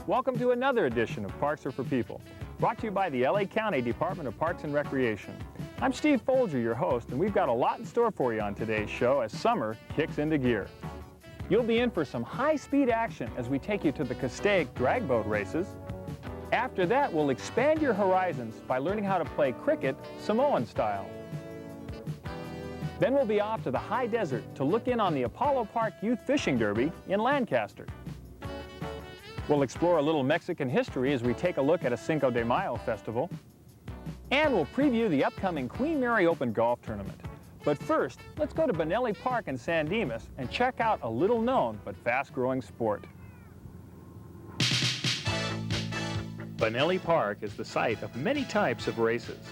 Welcome to another edition of Parks Are for People, brought to you by the LA County Department of Parks and Recreation. I'm Steve Foulger, your host, and we've got a lot in store for you on today's show as summer kicks into gear. You'll be in for some high-speed action as we take you to the Castaic drag boat races. After that, we'll expand your horizons by learning how to play cricket Samoan style. Then we'll be off to the high desert to look in on the Apollo Park Youth Fishing Derby in Lancaster. We'll explore a little Mexican history as we take a look at a Cinco De Mayo festival. And we'll preview the upcoming Queen Mary Open Golf Tournament. But first, let's go to Benelli Park in San Dimas and check out a little-known but fast-growing sport. Benelli Park is the site of many types of races.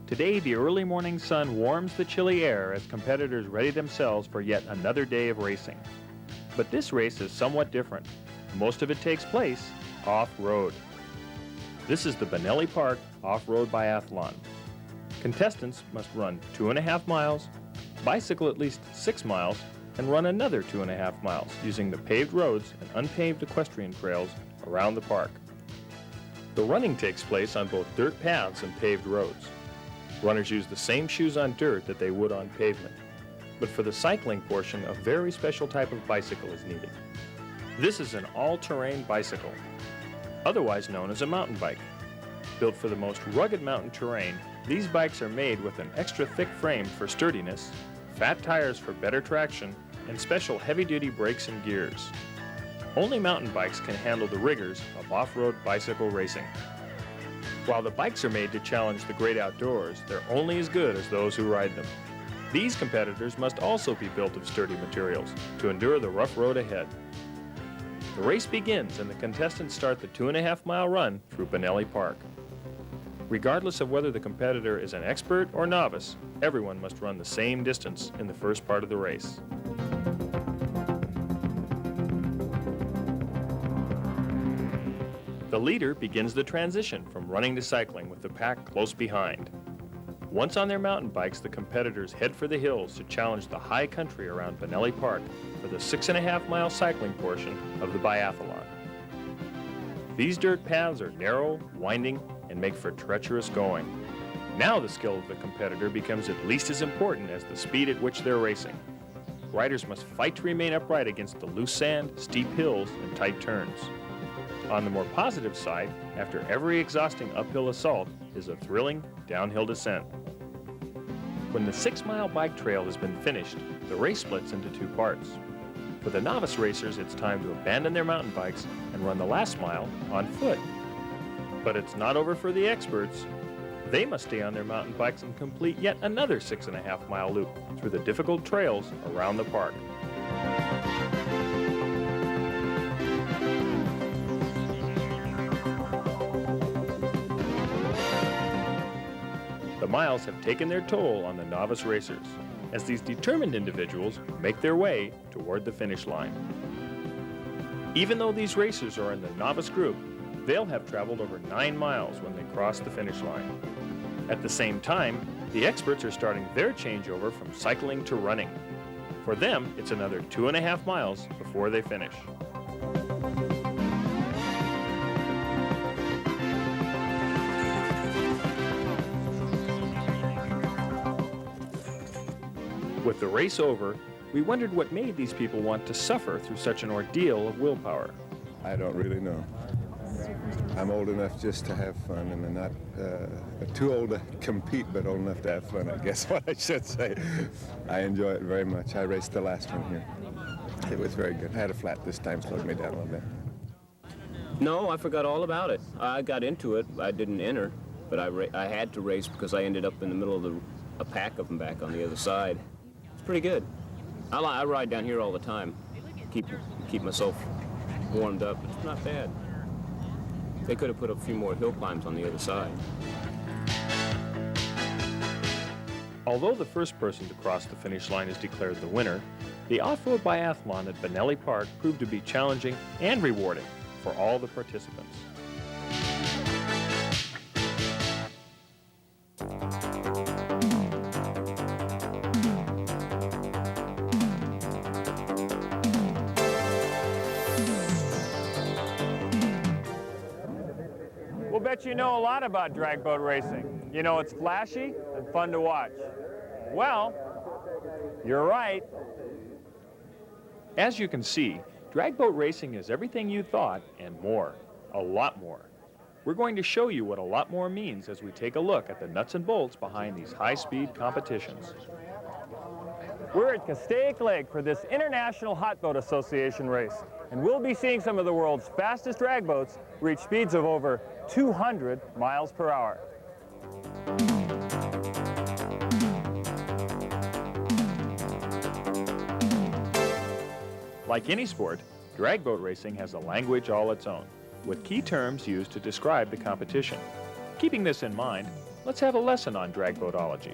Today, the early morning sun warms the chilly air as competitors ready themselves for yet another day of racing. But this race is somewhat different. Most of it takes place off-road. This is the Benelli Park Off-Road Biathlon. Contestants must run 2.5 miles, bicycle at least 6 miles, and run another 2.5 miles using the paved roads and unpaved equestrian trails around the park. The running takes place on both dirt paths and paved roads. Runners use the same shoes on dirt that they would on pavement. But for the cycling portion, a very special type of bicycle is needed. This is an all-terrain bicycle, otherwise known as a mountain bike. Built for the most rugged mountain terrain, these bikes are made with an extra thick frame for sturdiness, fat tires for better traction, and special heavy-duty brakes and gears. Only mountain bikes can handle the rigors of off-road bicycle racing. While the bikes are made to challenge the great outdoors, they're only as good as those who ride them. These competitors must also be built of sturdy materials to endure the rough road ahead. The race begins and the contestants start the 2.5-mile run through Benelli Park. Regardless of whether the competitor is an expert or novice, everyone must run the same distance in the first part of the race. The leader begins the transition from running to cycling with the pack close behind. Once on their mountain bikes, the competitors head for the hills to challenge the high country around Benelli Park for the 6.5-mile cycling portion of the biathlon. These dirt paths are narrow, winding, and make for treacherous going. Now the skill of the competitor becomes at least as important as the speed at which they're racing. Riders must fight to remain upright against the loose sand, steep hills, and tight turns. On the more positive side, after every exhausting uphill assault is a thrilling downhill descent. When the 6-mile bike trail has been finished, the race splits into 2 parts. For the novice racers, it's time to abandon their mountain bikes and run the last mile on foot. But it's not over for the experts. They must stay on their mountain bikes and complete yet another 6.5-mile loop through the difficult trails around the park. The miles have taken their toll on the novice racers, as these determined individuals make their way toward the finish line. Even though these racers are in the novice group, they'll have traveled over 9 miles when they cross the finish line. At the same time, the experts are starting their changeover from cycling to running. For them, it's another 2.5 miles before they finish. With the race over, we wondered what made these people want to suffer through such an ordeal of willpower. I don't really know. I'm old enough just to have fun, and I'm not too old to compete, but old enough to have fun, I guess what I should say. I enjoy it very much. I raced the last one here. It was very good. I had a flat this time, slowed me down a little bit. No, I forgot all about it. I got into it. I didn't enter, but I had to race because I ended up in the middle of a pack of them back on the other side. Pretty good. I ride down here all the time. Keep myself warmed up. It's not bad. They could have put a few more hill climbs on the other side. Although the first person to cross the finish line is declared the winner, the off-road biathlon at Benelli Park proved to be challenging and rewarding for all the participants. bet you know a lot about drag boat racing. You know it's flashy and fun to watch. Well, you're right. As you can see, drag boat racing is everything you thought and more, a lot more. We're going to show you what a lot more means as we take a look at the nuts and bolts behind these high-speed competitions. We're at Castaic Lake for this International Hot Boat Association race, and we'll be seeing some of the world's fastest drag boats reach speeds of over 200 miles per hour. Like any sport, drag boat racing has a language all its own, with key terms used to describe the competition. Keeping this in mind, let's have a lesson on drag boatology.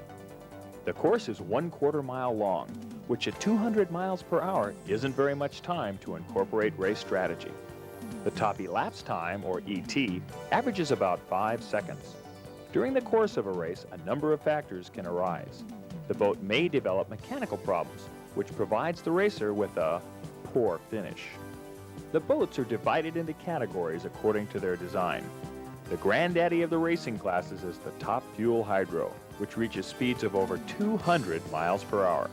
The course is 1/4 mile long, which at 200 miles per hour isn't very much time to incorporate race strategy. The top elapsed time, or ET, averages about 5 seconds. During the course of a race, a number of factors can arise. The boat may develop mechanical problems, which provides the racer with a poor finish. The boats are divided into categories according to their design. The granddaddy of the racing classes is the top fuel hydro, which reaches speeds of over 200 miles per hour.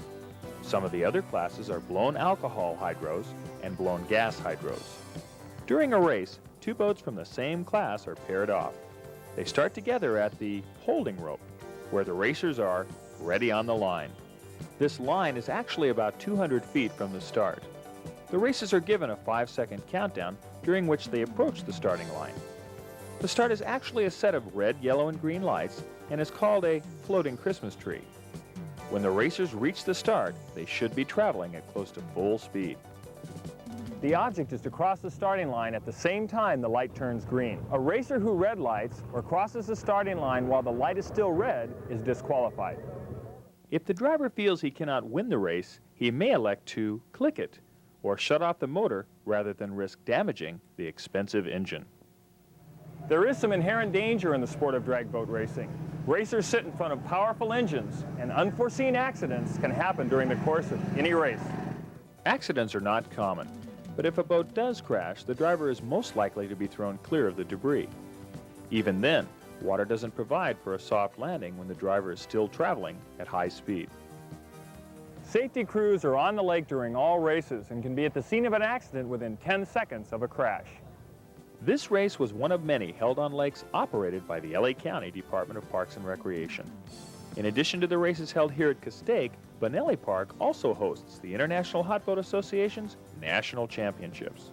Some of the other classes are blown alcohol hydros and blown gas hydros. During a race, two boats from the same class are paired off. They start together at the holding rope, where the racers are ready on the line. This line is actually about 200 feet from the start. The racers are given a 5-second countdown, during which they approach the starting line. The start is actually a set of red, yellow, and green lights and is called a floating Christmas tree. When the racers reach the start, they should be traveling at close to full speed. The object is to cross the starting line at the same time the light turns green. A racer who red lights or crosses the starting line while the light is still red is disqualified. If the driver feels he cannot win the race, he may elect to click it or shut off the motor rather than risk damaging the expensive engine. There is some inherent danger in the sport of drag boat racing. Racers sit in front of powerful engines, and unforeseen accidents can happen during the course of any race. Accidents are not common, but if a boat does crash, the driver is most likely to be thrown clear of the debris. Even then, water doesn't provide for a soft landing when the driver is still traveling at high speed. Safety crews are on the lake during all races and can be at the scene of an accident within 10 seconds of a crash. This race was one of many held on lakes operated by the LA County Department of Parks and Recreation. In addition to the races held here at Castaic, Benelli Park also hosts the International Hot Boat Association's National Championships.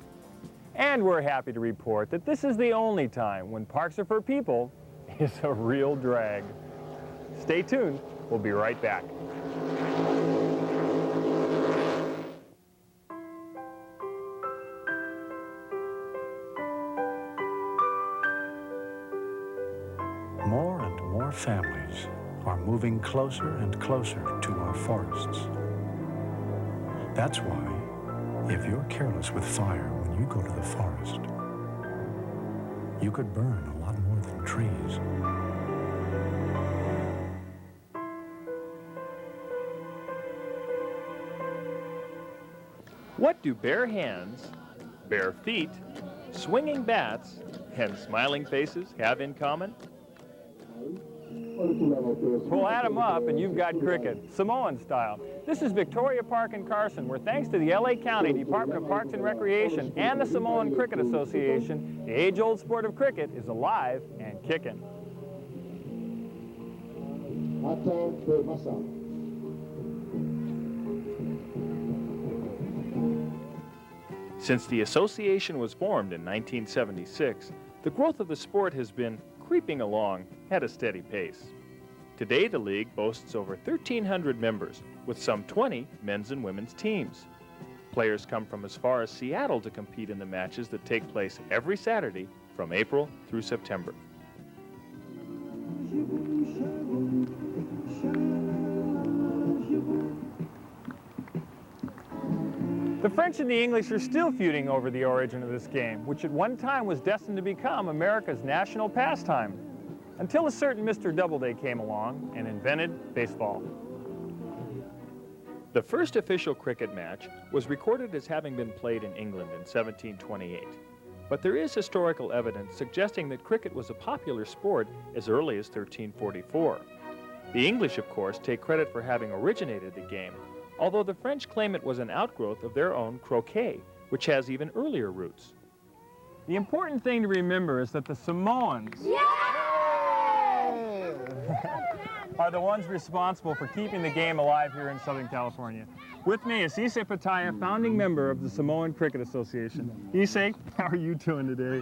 And we're happy to report that this is the only time when Parks Are for People is a real drag. Stay tuned, we'll be right back. More and more families are moving closer and closer to our forests. That's why, if you're careless with fire when you go to the forest, you could burn a lot more than trees. What do bare hands, bare feet, swinging bats, and smiling faces have in common? Well, add them up and you've got cricket, Samoan style. This is Victoria Park in Carson, where thanks to the LA County Department of Parks and Recreation and the Samoan Cricket Association, the age-old sport of cricket is alive and kicking. Since the association was formed in 1976, the growth of the sport has been creeping along at a steady pace. Today, the league boasts over 1,300 members, with some 20 men's and women's teams. Players come from as far as Seattle to compete in the matches that take place every Saturday from April through September. The French and the English are still feuding over the origin of this game, which at one time was destined to become America's national pastime, until a certain Mr. Doubleday came along and invented baseball. The first official cricket match was recorded as having been played in England in 1728. but there is historical evidence suggesting that cricket was a popular sport as early as 1344. The English, of course, take credit for having originated the game, although the French claim it was an outgrowth of their own croquet, which has even earlier roots. The important thing to remember is that the Samoans are the ones responsible for keeping the game alive here in Southern California. With me is Issei Pataya, founding member of the Samoan Cricket Association. Issei, how are you doing today?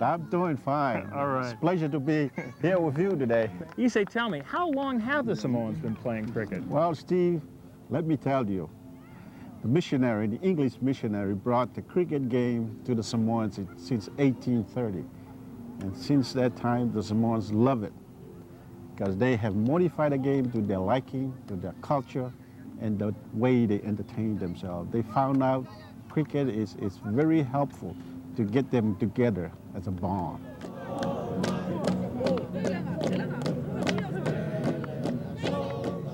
I'm doing fine. All right. It's a pleasure to be here with you today. Issei, tell me, how long have the Samoans been playing cricket? Well, Steve, let me tell you, the English missionary brought the cricket game to the Samoans since 1830. And since that time, the Samoans love it because they have modified the game to their liking, to their culture, and the way they entertain themselves. They found out cricket is very helpful to get them together as a bond.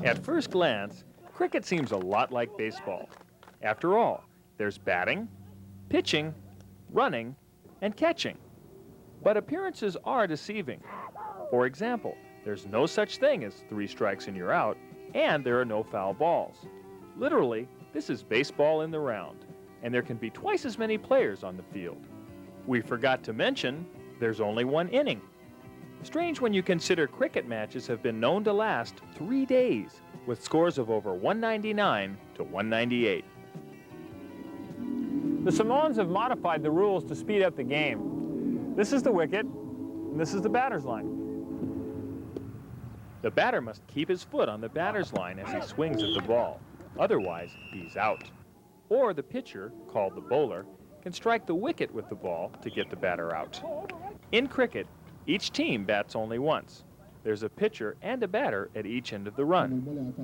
At first glance, cricket seems a lot like baseball. After all, there's batting, pitching, running, and catching. But appearances are deceiving. For example, there's no such thing as 3 strikes and you're out, and there are no foul balls. Literally, this is baseball in the round, and there can be twice as many players on the field. We forgot to mention, there's only 1 inning. Strange when you consider cricket matches have been known to last 3 days, with scores of over 199 to 198. The Samoans have modified the rules to speed up the game. This is the wicket, and this is the batter's line. The batter must keep his foot on the batter's line as he swings at the ball. Otherwise, he's out. Or the pitcher, called the bowler, can strike the wicket with the ball to get the batter out. In cricket, each team bats only once. There's a pitcher and a batter at each end of the run.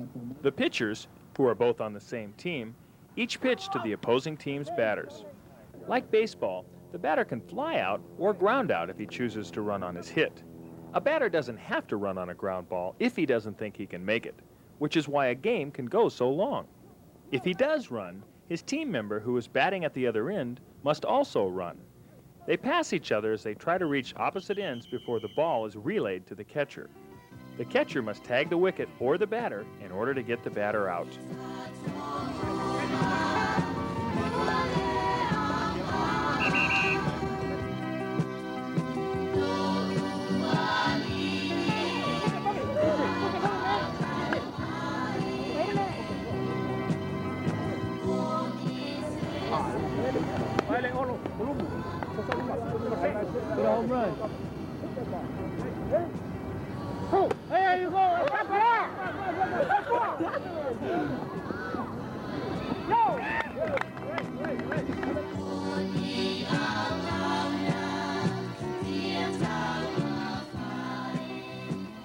The pitchers, who are both on the same team, each pitch to the opposing team's batters. Like baseball, the batter can fly out or ground out if he chooses to run on his hit. A batter doesn't have to run on a ground ball if he doesn't think he can make it, which is why a game can go so long. If he does run, his team member who is batting at the other end must also run. They pass each other as they try to reach opposite ends before the ball is relayed to the catcher. The catcher must tag the wicket or the batter in order to get the batter out.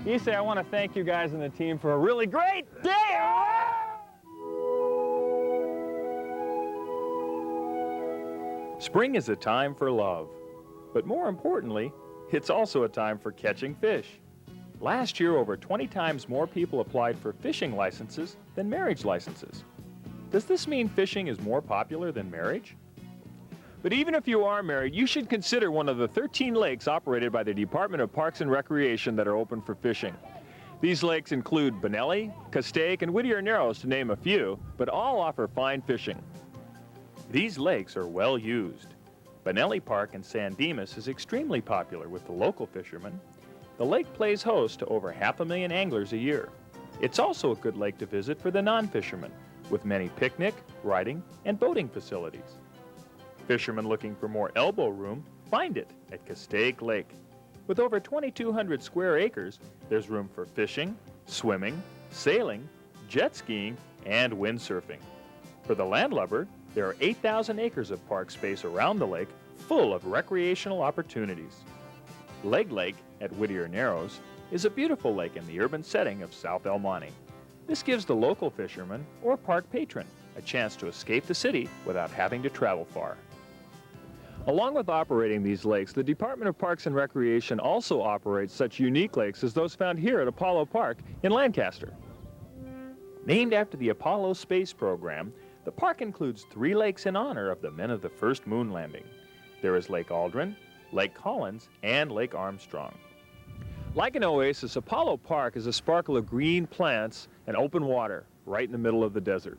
Issei, I want to thank you guys and the team for a really great day! Spring is a time for love, but more importantly, it's also a time for catching fish. Last year, over 20 times more people applied for fishing licenses than marriage licenses. Does this mean fishing is more popular than marriage? But even if you are married, you should consider one of the 13 lakes operated by the Department of Parks and Recreation that are open for fishing. These lakes include Bonelli, Castaic, and Whittier Narrows, to name a few, but all offer fine fishing. These lakes are well used. Benelli Park in San Dimas is extremely popular with the local fishermen. The lake plays host to over 500,000 anglers a year. It's also a good lake to visit for the non-fishermen, with many picnic, riding, and boating facilities. Fishermen looking for more elbow room find it at Castaic Lake. With over 2,200 square acres, there's room for fishing, swimming, sailing, jet skiing, and windsurfing. For the landlubber, there are 8,000 acres of park space around the lake full of recreational opportunities. Leg Lake at Whittier Narrows is a beautiful lake in the urban setting of South El Monte. This gives the local fisherman or park patron a chance to escape the city without having to travel far. Along with operating these lakes, the Department of Parks and Recreation also operates such unique lakes as those found here at Apollo Park in Lancaster. Named after the Apollo space program, the park includes 3 lakes in honor of the men of the first moon landing. There is Lake Aldrin, Lake Collins, and Lake Armstrong. Like an oasis, Apollo Park is a sparkle of green plants and open water right in the middle of the desert.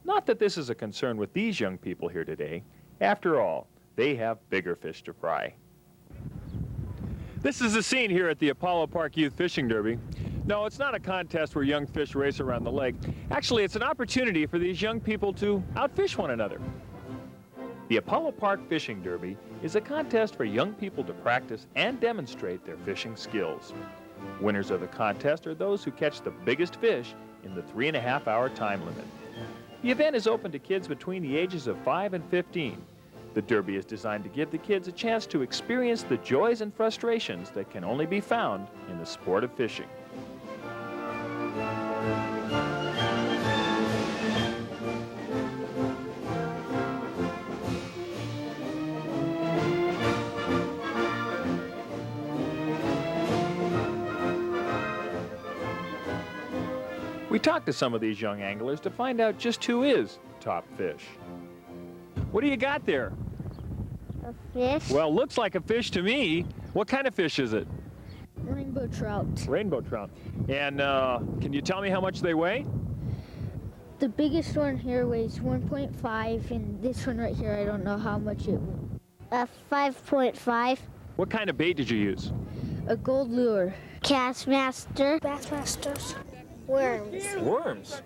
Not that this is a concern with these young people here today. After all, they have bigger fish to fry. This is the scene here at the Apollo Park Youth Fishing Derby. No, it's not a contest where young fish race around the lake. Actually, it's an opportunity for these young people to outfish one another. The Apollo Park Fishing Derby is a contest for young people to practice and demonstrate their fishing skills. Winners of the contest are those who catch the biggest fish in the 3.5-hour time limit. The event is open to kids between the ages of 5 and 15. The Derby is designed to give the kids a chance to experience the joys and frustrations that can only be found in the sport of fishing. We talked to some of these young anglers to find out just who is top fish. What do you got there? A fish. Well, looks like a fish to me. What kind of fish is it? Rainbow trout. Rainbow trout. And can you tell me how much they weigh? The biggest one here weighs 1.5, and this one right here, I don't know how much it weighs. 5.5. What kind of bait did you use? A gold lure. Castmaster. Bassmasters. Worms. Worms.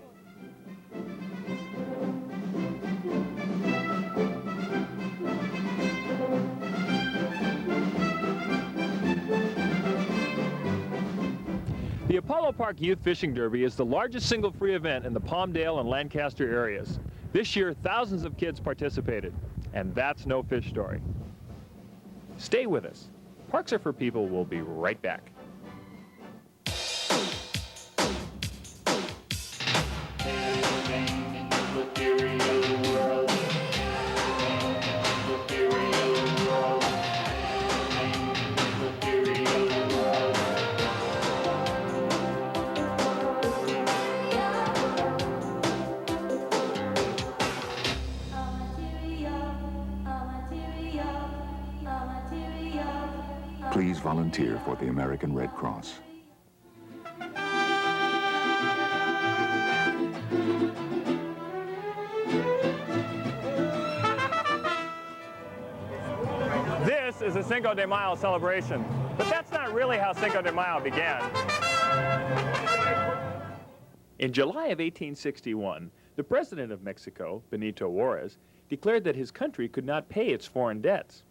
The Apollo Park Youth Fishing Derby is the largest single free event in the Palmdale and Lancaster areas. This year, thousands of kids participated, and that's no fish story. Stay with us. Parks Are for People will be right back. Please volunteer for the American Red Cross. This is a Cinco de Mayo celebration, but that's not really how Cinco de Mayo began. In July of 1861, the president of Mexico, Benito Juarez, declared that his country could not pay its foreign debts.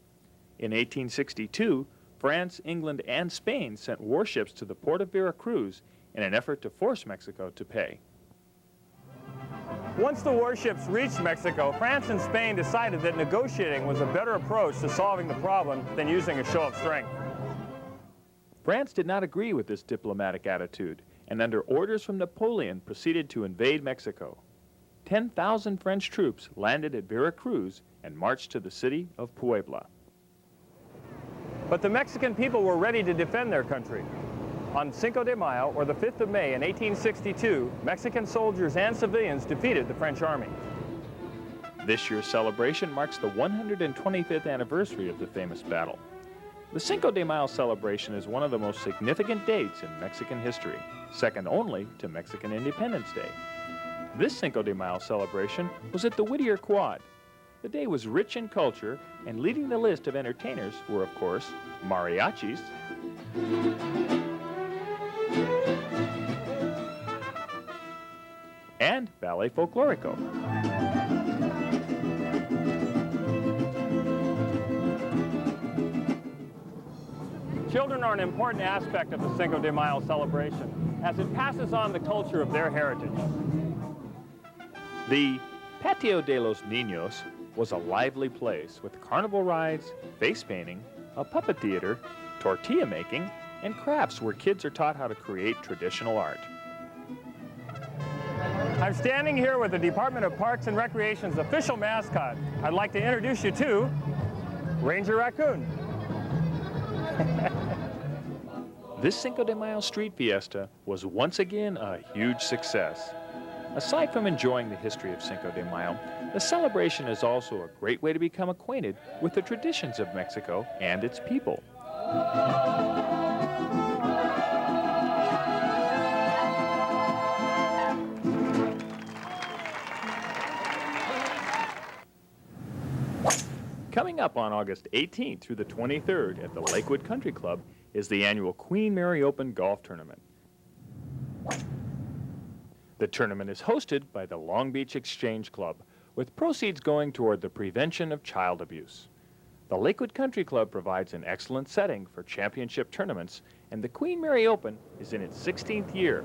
In 1862, France, England, and Spain sent warships to the port of Veracruz in an effort to force Mexico to pay. Once the warships reached Mexico, France and Spain decided that negotiating was a better approach to solving the problem than using a show of strength. France did not agree with this diplomatic attitude, and under orders from Napoleon proceeded to invade Mexico. 10,000 French troops landed at Veracruz and marched to the city of Puebla. But the Mexican people were ready to defend their country. On Cinco de Mayo, or the 5th of May in 1862, Mexican soldiers and civilians defeated the French army. This year's celebration marks the 125th anniversary of the famous battle. The Cinco de Mayo celebration is one of the most significant dates in Mexican history, second only to Mexican Independence Day. This Cinco de Mayo celebration was at the Whittier Quad. The day was rich in culture, and leading the list of entertainers were, of course, mariachis, and ballet folklorico. Children are an important aspect of the Cinco de Mayo celebration, as it passes on the culture of their heritage. The Patio de los Niños was a lively place with carnival rides, face painting, a puppet theater, tortilla making, and crafts where kids are taught how to create traditional art. I'm standing here with the Department of Parks and Recreation's official mascot. I'd like to introduce you to Ranger Raccoon. This Cinco de Mayo street fiesta was once again a huge success. Aside from enjoying the history of Cinco de Mayo, the celebration is also a great way to become acquainted with the traditions of Mexico and its people. Coming up on August 18th through the 23rd at the Lakewood Country Club is the annual Queen Mary Open Golf Tournament. The tournament is hosted by the Long Beach Exchange Club, with proceeds going toward the prevention of child abuse. The Lakewood Country Club provides an excellent setting for championship tournaments, and the Queen Mary Open is in its 16th year.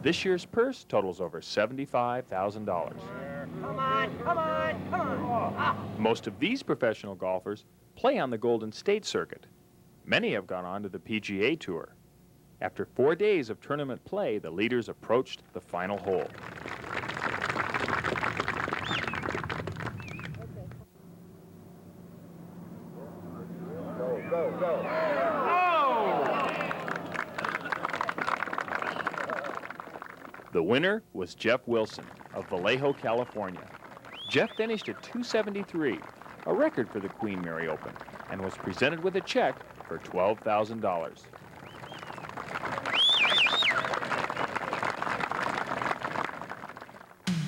This year's purse totals over $75,000. Come on, come on, come on. Most of these professional golfers play on the Golden State Circuit. Many have gone on to the PGA Tour. After 4 days of tournament play, the leaders approached the final hole. Go, go. The winner was Jeff Wilson of Vallejo, California. Jeff finished at 273, a record for the Queen Mary Open, and was presented with a check for $12,000.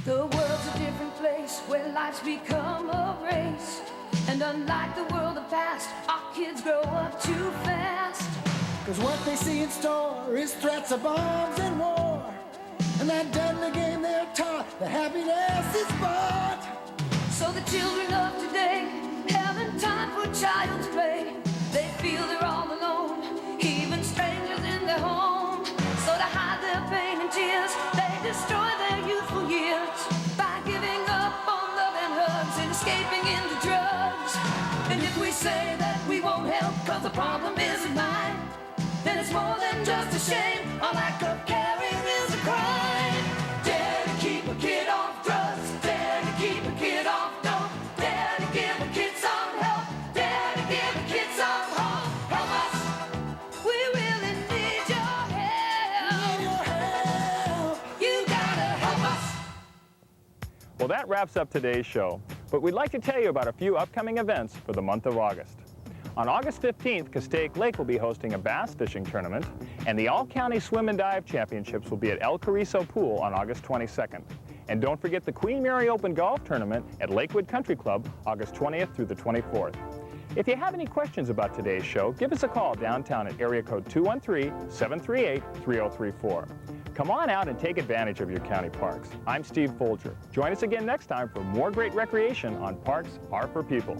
The world's a different place where life's become a race. And unlike the world of past, our kids grow up too fast. Cause what they see in store is threats of bombs and war. And that deadly game they're taught, the happiness is bought. So the children of today haven't time for child's play. They feel they're all alone, even strangers in their home. So to hide their pain and tears, they destroy their youthful years by giving up on love and hugs and escaping into drugs. And if we say that we won't help cause the problem isn't mine, then it's more than just a shame. Our lack of caring is a crime. Dare to keep a kid off drugs, dare to keep a kid off dope, dare to give a kid some help, dare to give a kid some hope. Help us, we really need your help. Need your help. You gotta help us. Well, that wraps up today's show, but we'd like to tell you about a few upcoming events for the month of August. On August 15th, Castaic Lake will be hosting a bass fishing tournament, and the All-County Swim and Dive Championships will be at El Carrizo Pool on August 22nd. And don't forget the Queen Mary Open Golf Tournament at Lakewood Country Club, August 20th through the 24th. If you have any questions about today's show, give us a call downtown at area code 213-738-3034. Come on out and take advantage of your county parks. I'm Steve Foulger. Join us again next time for more great recreation on Parks Are for People.